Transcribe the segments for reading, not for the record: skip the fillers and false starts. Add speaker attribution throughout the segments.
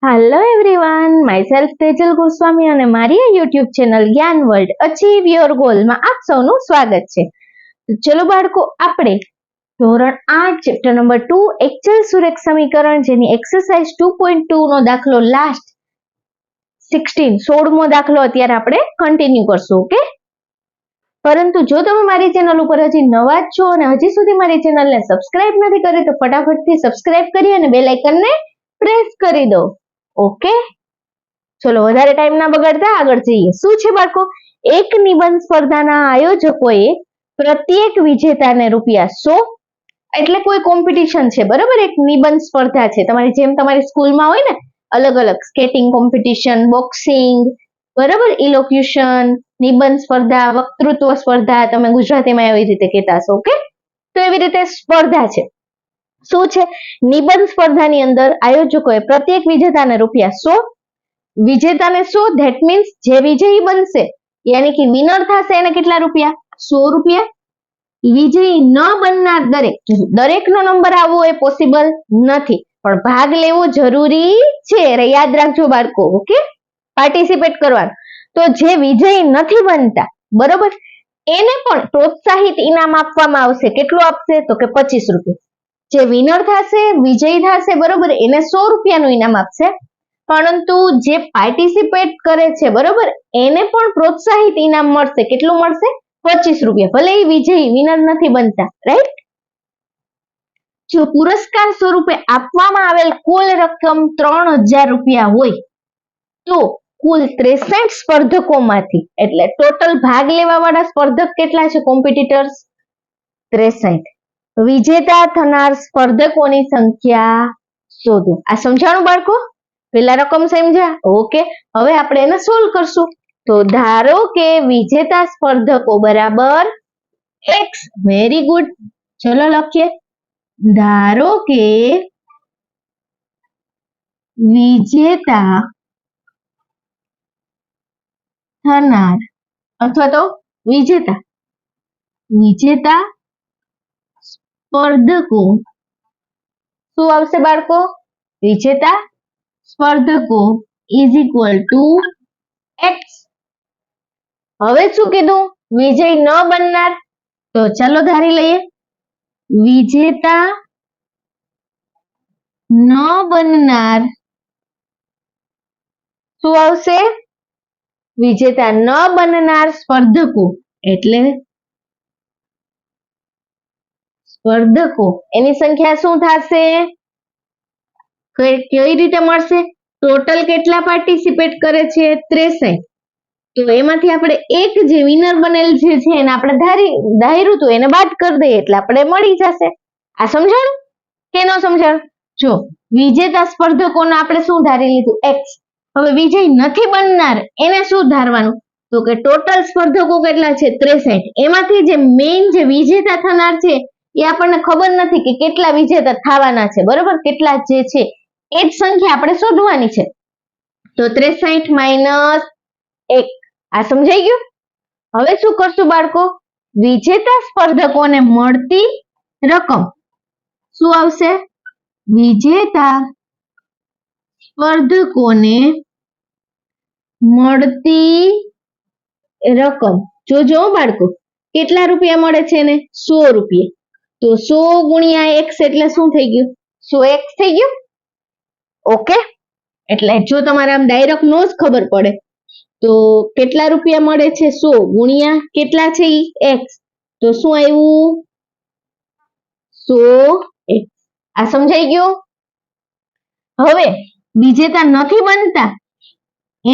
Speaker 1: Hello everyone, myself Tejal Goswami અને મારી YouTube channel જ્ઞાન વર્લ્ડ અચીવ યોર ગોલમાં આપ સૌનું સ્વાગત છે. તો ચલો બાળકો, આપણે ધોરણ 8 ચેપ્ટર નંબર 2 એક્ચુઅલ સુરેખ સમીકરણ જેની એક્સરસાઇઝ 2.2 નો દાખલો લાસ્ટ 16મો દાખલો અત્યારે આપણે કન્ટિન્યુ કરશું. ઓકે, પરંતુ જો તમે મારી ચેનલ ઉપર હજી નવા જ છો અને હજી સુધી મારી ચેનલને સબસ્ક્રાઇબ નથી કરી તો ફટાફટથી સબસ્ક્રાઇબ કરી અને બેલ આઇકનને પ્રેસ કરી દો. ઓકે, ચલો વધારે ટાઈમ ના બગાડતા આગળ જઈએ. શું છે બાળકો? એક નિબંધ સ્પર્ધાના આયોજકોએ પ્રત્યેક વિજેતાને ₹100, એટલે કોઈ કોમ્પિટિશન છે, બરાબર? એક નિબંધ સ્પર્ધા છે, તમારી જેમ તમારી સ્કૂલમાં હોય ને અલગ અલગ સ્કેટિંગ કોમ્પિટિશન, બોક્સિંગ, બરાબર, ઇલોક્યુશન, નિબંધ સ્પર્ધા, વક્તૃત્વ સ્પર્ધા, તમે ગુજરાતીમાં એવી રીતે કહેતા હશો. ઓકે, તો એવી રીતે સ્પર્ધા છે. શું છે? નિબંધ સ્પર્ધાની અંદર આયોજકોએ પ્રત્યેક વિજેતાને ₹100, વિજેતાને 100, ધેટ મીન્સ જે વિજયી બનશે યાની કે વિનર થશે એને કેટલા રૂપિયા? ₹100. વિજયી ન બનનાર દરેકનો નંબર આવવો એ પોસિબલ નથી, પણ ભાગ લેવો જરૂરી છે. યાદ રાખજો બાળકો. ઓકે, પાર્ટિસિપેટ કરવાનું. તો જે વિજયી નથી બનતા, બરોબર, એને પણ પ્રોત્સાહિત ઇનામ આપવામાં આવશે. કેટલું આપશે? તો કે ₹25. જે વિનર થશે, વિજયી થશે, બરોબર, એને ₹100 ઇનામ આપશે. પરંતુ જે પાર્ટિસિપેટ કરે છે, બરોબર, એને પણ પ્રોત્સાહિત ઇનામ મળશે. કેટલું મળશે? ₹25. ભલે એ વિજયી વિનર નથી બનતા. રાઈટ? જો પુરસ્કાર સ્વરૂપે આપવામાં આવેલ કુલ રકમ ₹3000 હોય તો કુલ 63 સ્પર્ધકોમાંથી, એટલે ટોટલ ભાગ લેવા વાળા સ્પર્ધક કેટલા છે? કોમ્પિટિટર્સ 63. વિજેતા થનાર સ્પર્ધકોની સંખ્યા શોધો. આ સમજાણું બાળકો? પેલા રકમ સમજ્યા? ઓકે, હવે આપણે એને સોલ્વ કરશું. તો ધારો કે વિજેતા સ્પર્ધકો બરાબર x. વેરી ગુડ, ચલો લખીએ. ધારો કે વિજેતા થનાર અથવા તો વિજેતા સ્પર્ધકો શું આવશે બાળકો? વિજેતા સ્પર્ધકો ઇઝ ઇક્વલ ટુ x. હવે શું કીધું? વિજય ન બનનાર. તો ચાલો ધારી લઈએ, વિજેતા ન બનનાર શું આવશે? વિજેતા ન બનનાર સ્પર્ધકો, એટલે સ્પર્ધકો એની સંખ્યા શું થશે? કેવી રીતે મળશે? ટોટલ કેટલા પાર્ટિસિપેટ કરે છે? 63. તો એમાંથી આપણે એક જે વિનર બનેલ છે એને આપણે ધાર્યું હતું એને બાદ કરી દઈએ એટલે આપણે મળી જશે. આ સમજાણું કે ન સમજાણું? જો વિજેતા સ્પર્ધકોને આપણે શું ધારી લીધું? x. હવે વિજય નથી બનનાર એને શું ધારવાનું? તો કે ટોટલ સ્પર્ધકો કેટલા છે? 63. એમાંથી જે મેઇન જે વિજેતા થનાર છે એ આપણને ખબર નથી કે કેટલા વિજેતા થવાના છે, બરોબર? કેટલા જે છે એ જ સંખ્યા આપણે શોધવાની છે. તો 63 માઇનસ 1. આ સમજાઈ ગયું? હવે શું કરશું બાળકો? વિજેતા સ્પર્ધકોને મળતી રકમ શું આવશે? વિજેતા સ્પર્ધકોને મળતી રકમ જોજો બાળકો, કેટલા રૂપિયા મળે છે એને? ₹100. તો 100 ગુણ્યા x એટલે શું થઈ ગયું? 100x થઈ ગયું. ઓકે, એટલે જો તમારે આમ ડાયરેક્ટ નો જ ખબર પડે તો કેટલા રૂપિયા મળે છે? 100 ગુણ્યા કેટલા છે ઈ? x. તો શું આવ્યું? 100x. આ સમજાઈ ગયું? હવે વિજેતા નથી બનતા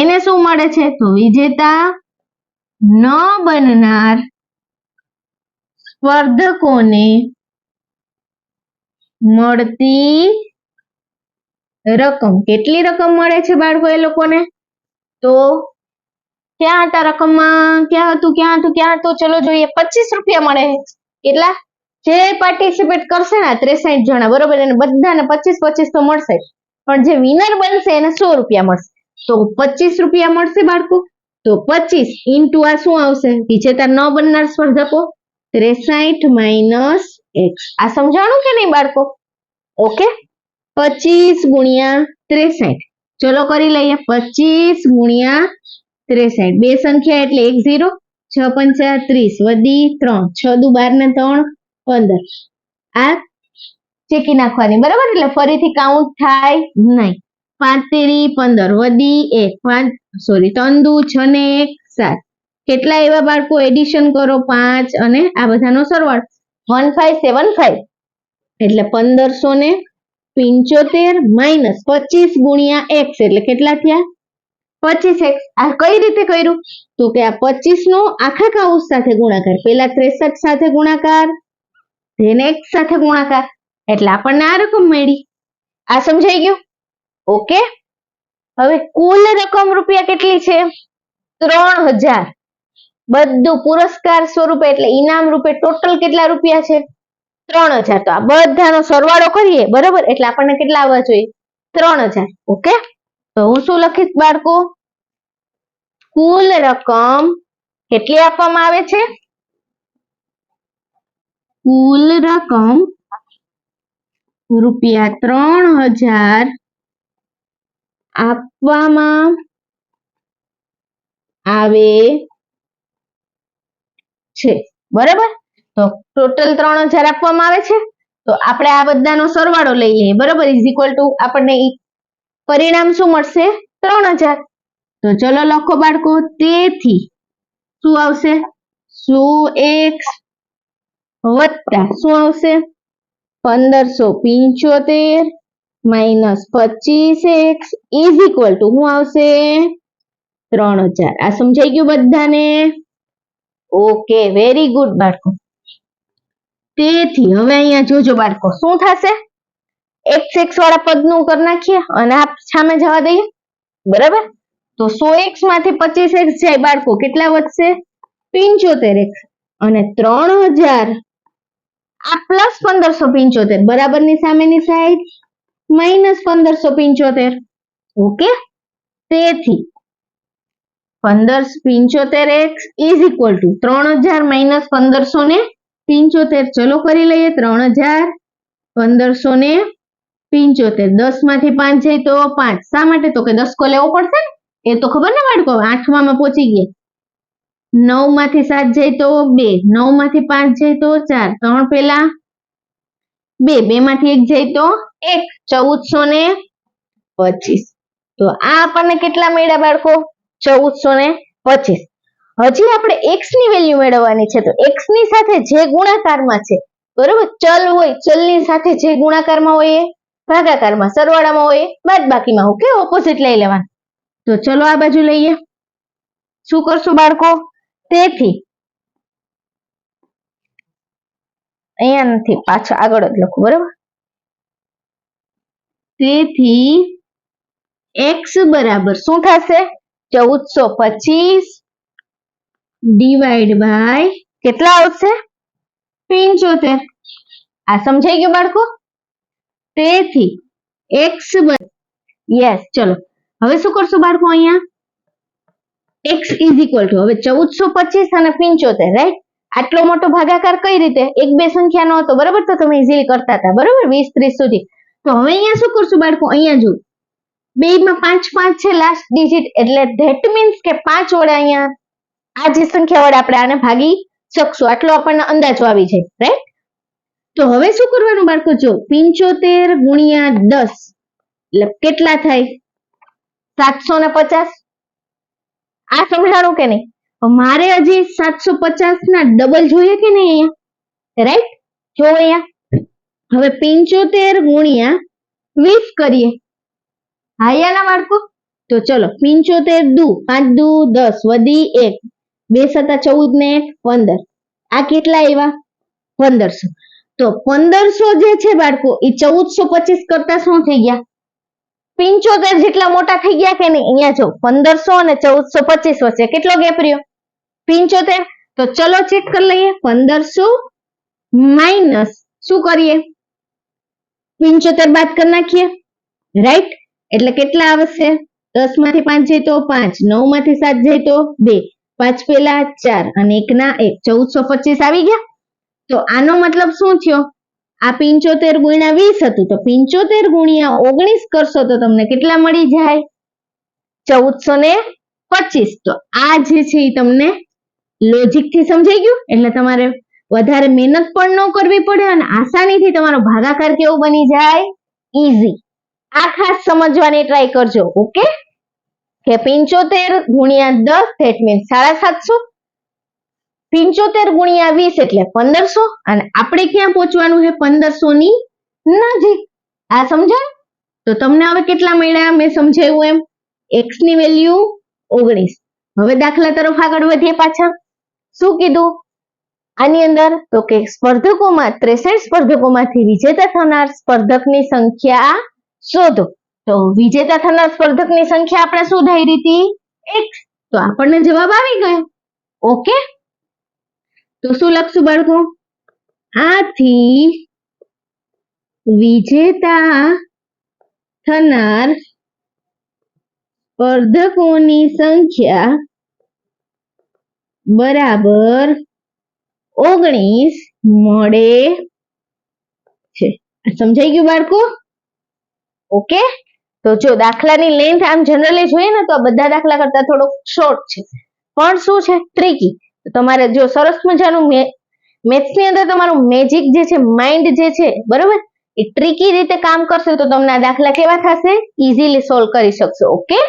Speaker 1: એને શું મળે છે? તો વિજેતા ન બનનાર સ્પર્ધકોને મળતી રકમ. કેટલી રકમ મળે છે બાળકો એ લોકોને? તો ક્યાં હતા રકમમાં? ક્યાં હતું? ચલો જોઈએ. ₹25 મળે. કેટલા? જે પાર્ટિસિપેટ કરશે ને 63 જણા, બરોબર, એને બધાને 25 તો મળશે, પણ જે વિનર બનશે એને ₹100 મળશે. તો ₹25 મળશે બાળકો. તો 25 ઇન્ટુ આ શું આવશે? વિજેતા ન બનનાર સ્પર્ધકો 63 માઇનસ x. આ સમજાણું કે નહીં બાળકો? ઓકે, 25 ગુણ્યા 63 ચલો કરી લઈએ 25 ગુણ્યા 63 બે સંખ્યા એટલે 1 0 6 પંચા 30 વધી 3 6 દુ 12 ને 3 15 આ ચેકી નાખવાની બરાબર એટલે ફરીથી કાઉન્ટ થાય નહીં 5 તેરી 15 વધી 3 દુ 6 ને 1 7 કેટલા એવા બાળકો એડિશન કરો 5 અને આ બધાનો સરવાળો 1575 એટલે 1575 માઇનસ 25 ગુણ્યા x એટલે કેટલા થયા 25x આ કઈ રીતે કર્યું તો કે આ 25 નો આખા કૌંસ સાથે ગુણાકાર પહેલા 63 સાથે ગુણાકાર then x સાથે ગુણાકાર એટલે આપણને આ રકમ મળી આ સમજાઈ ગયું ઓકે હવે કુલ રકમ રૂપિયા કેટલી છે 3000 બધું પુરસ્કાર સ્વરૂપે એટલે ઇનામ રૂપે ટોટલ કેટલા રૂપિયા છે 3000 તો આ બધાનો સરવાળો કરીએ બરાબર એટલે આપણને કેટલા આવવા જોઈએ 3000 ઓકે તો હું શું લખીશ બાળકો કુલ રકમ કેટલી આપવામાં આવે છે કુલ રકમ રૂપિયા 3000 આપવામાં આવે છે બરાબર તો ટોટલ 3000 આપવામાં આવે છે તો આપણે આ બધાનો સરવાળો લઈ લઈએ બરાબર ઇઝ ઇક્વલ ટુ આપણને પરિણામ શું મળશે 3000 તો ચલો લખો બાળકો તેથી શું આવશે 100x વત્તા શું આવશે 1575 minus 25x is equal to શું આવશે 3000 આ સમજાઈ ગયું બધાને ઓકે વેરી ગુડ બાળકો તેથી હવે અહીંયા જોજો બાળકો શું થશે x વાળા પદનું કરી નાખીએ અને આ સામે જવા દઈએ બરાબર તો 100x માંથી 25x જાય બાળકો કેટલા વધશે 75x અને 3000 આ પ્લસ 1575 બરાબરની સામેની સાઈડ માઇનસ 1575 ઓકે તેથી 1575x is equal to 3000 minus 1575 ચલો કરી લઈએ 3000 1575 10 માંથી 5 જાય તો 5 શા માટે તો કે 10 કો લેવો પડશે ને એ તો ખબર ને બાળકો 8માં પહોંચી ગયા 9 માંથી 7 જાય તો 2 9 માંથી 5 જાય તો 4 3 પેલા 2 2 માંથી 1 જાય તો 1 1425 તો આ આપણને કેટલા મળ્યા બાળકો 1425 હજી આપણે x ની વેલ્યુ મેળવવાની છે તો x ની સાથે જે ગુણાકારમાં છે બરોબર ચલ હોય ચલની સાથે જે ગુણાકારમાં હોય એ ભાગાકારમાં સરવાળામાં હોય બાદબાકીમાં ઓકે ઓપોઝિટ લઈ લેવાનું તો ચલો આ બાજુ લઈએ શું કરશું બાળકો તેથી અહીંયા નથી પાછળ આગળ જ લખું બરાબર તેથી x બરાબર શું થશે 1425 ડિવાઈડ બાય કેટલા આવશે 75 આ સમજાઈ ગયું બાળકો તેથી x યસ ચલો હવે શું કરશું બાળકો અહીંયા x ઇઝ ઇક્વલ ટુ હવે 1425 અને 75 રાઈટ આટલો મોટો ભાગાકાર કઈ રીતે એક બે સંખ્યાનો હતો બરાબર તો તમે ઇઝીલી કરતા હતા બરાબર 20 30 સુધી તો હવે અહીંયા શું કરશું બાળકો અહીંયા જો બેમાં 5 5 છે લાસ્ટ ડિજિટ એટલે ધેટ મીન્સ કે 5 વડે અહીંયા આ જે સંખ્યા વડે આપણે આને ભાગી શકશું આટલો આપણને અંદાજો આવી જાય રાઈટ તો હવે શું કરવાનું બાળકો જો 75 ગુણ્યા 10 એટલે કેટલા થાય 750 આ સમજાણું કે નહીં મારે હજી 750 ના ડબલ જોઈએ કે નહીં અહીંયા રાઈટ જો અહીંયા હવે 75 ગુણ્યા 20 કરીએ હાયાના બાળકો તો ચલો 75 દુ 5 દુ 10 વધી 1 2 7 14 ને 15 આ કેટલા આવ્યા 1500 તો 1500 જે છે બાળકો એ 1425 કરતા શું થઈ ગયા 75 જેટલા મોટા થઈ ગયા કે નહીં અહીંયા જો 1500 અને 1425 વચ્ચે કેટલો ગેપ રહ્યો 75 તો ચલો ચેક કરી લઈએ 1500 માઇનસ શું કરીએ 75 બાદ કરી નાખીએ રાઈટ એટલે કેટલા આવશે 10 માંથી 5 જાય તો 5 9 માંથી 7 જાય તો 2 5 પેલા 4 અને 1 ના 1 1425 આવી ગયા તો આનો મતલબ શું થયો આ 75 ગુણ્યા 20 હતું, તો 75 ગુણ્યા 19 કરશો તો તમને કેટલા મળી જાય? 1425. તો આ જે છે એ તમને લોજિક થી સમજાઈ ગયું, એટલે તમારે વધારે મહેનત પણ ન કરવી પડે અને આસાનીથી તમારો ભાગાકાર કેવો બની જાય? ઈઝી. આ ખાસ સમજવાની ટ્રાય કરજો. ઓકે, કે 75 ગુણ્યા 10 ધેટ મીન્સ 750, 75 ગુણ્યા 20 એટલે 1500, અને આપણે ક્યાં પહોંચવાનું છે? 1500 ની નજીક. આ સમજાય? તો તમને હવે કેટલા મળ્યા? મેં સમજાવ્યું એમ, x ની વેલ્યુ 19. હવે દાખલા તરફ આગળ વધીએ પાછા. શું કીધું આની અંદર? તો કે સ્પર્ધકોમાં 63 સ્પર્ધકોમાંથી વિજેતા થનાર સ્પર્ધકની સંખ્યા શોધો. તો વિજેતા થનાર સ્પર્ધકની સંખ્યા આપણે શોધાઈ હતી x. તો આપણને જવાબ આવી ગયો. ઓકે, તો શું લખશું બાળકો? આથી વિજેતા થનાર સ્પર્ધકોની સંખ્યા બરાબર 19 મળે છે. સમજાઈ ગયું બાળકો? ઓકે, તો જો દાખલાની લેન્થ આમ જનરલી જોઈએ ને તો આ બધા દાખલા કરતા થોડો શોર્ટ છે, પણ શું છે? ટ્રિકી. તો તમારે જો સરસ મજાનું મેથ્સ ની અંદર તમારું મેજિક જે છે, માઇન્ડ જે છે, બરોબર, એ ટ્રિકી રીતે કામ કરશે તો તમને આ દાખલા કેવા થશે? ઇઝીલી સોલ્વ કરી શકશો. ઓકે,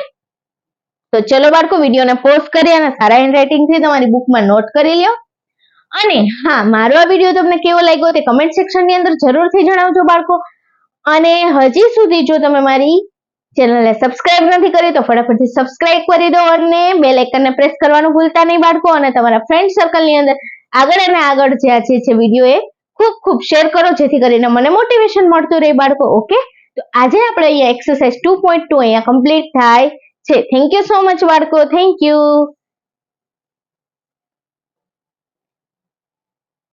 Speaker 1: તો ચલો બાળકો, વિડીયોને પોઝ કરી અને સારા હેન્ડરાઇટિંગ થી તમારી બુકમાં નોટ કરી લ્યો. અને હા, મારો આ વિડીયો તમને કેવો લાગ્યો તે કમેન્ટ સેક્શન ની અંદર જરૂરથી જણાવજો બાળકો. અને હજી સુધી જો તમે મારી ચેનલને સબસ્ક્રાઇબ નથી કરી તો ફટાફટથી સબસ્ક્રાઇબ કરી દો અને બેલ આઇકનને પ્રેસ કરવાનું ભૂલતા નહીં બાળકો. અને તમારા ફ્રેન્ડ સર્કલની અંદર આગળ અને આગળ જે છે વિડીયો એ ખૂબ ખૂબ શેર કરો, જેથી કરીને મને મોટિવેશન મળતું રહે બાળકો. ઓકે, તો આજે આપણે અહીંયા એક્સરસાઇઝ 2.2 અહીંયા કમ્પ્લીટ થાય છે. થેન્ક યુ સો મચ બાળકો. Thank you.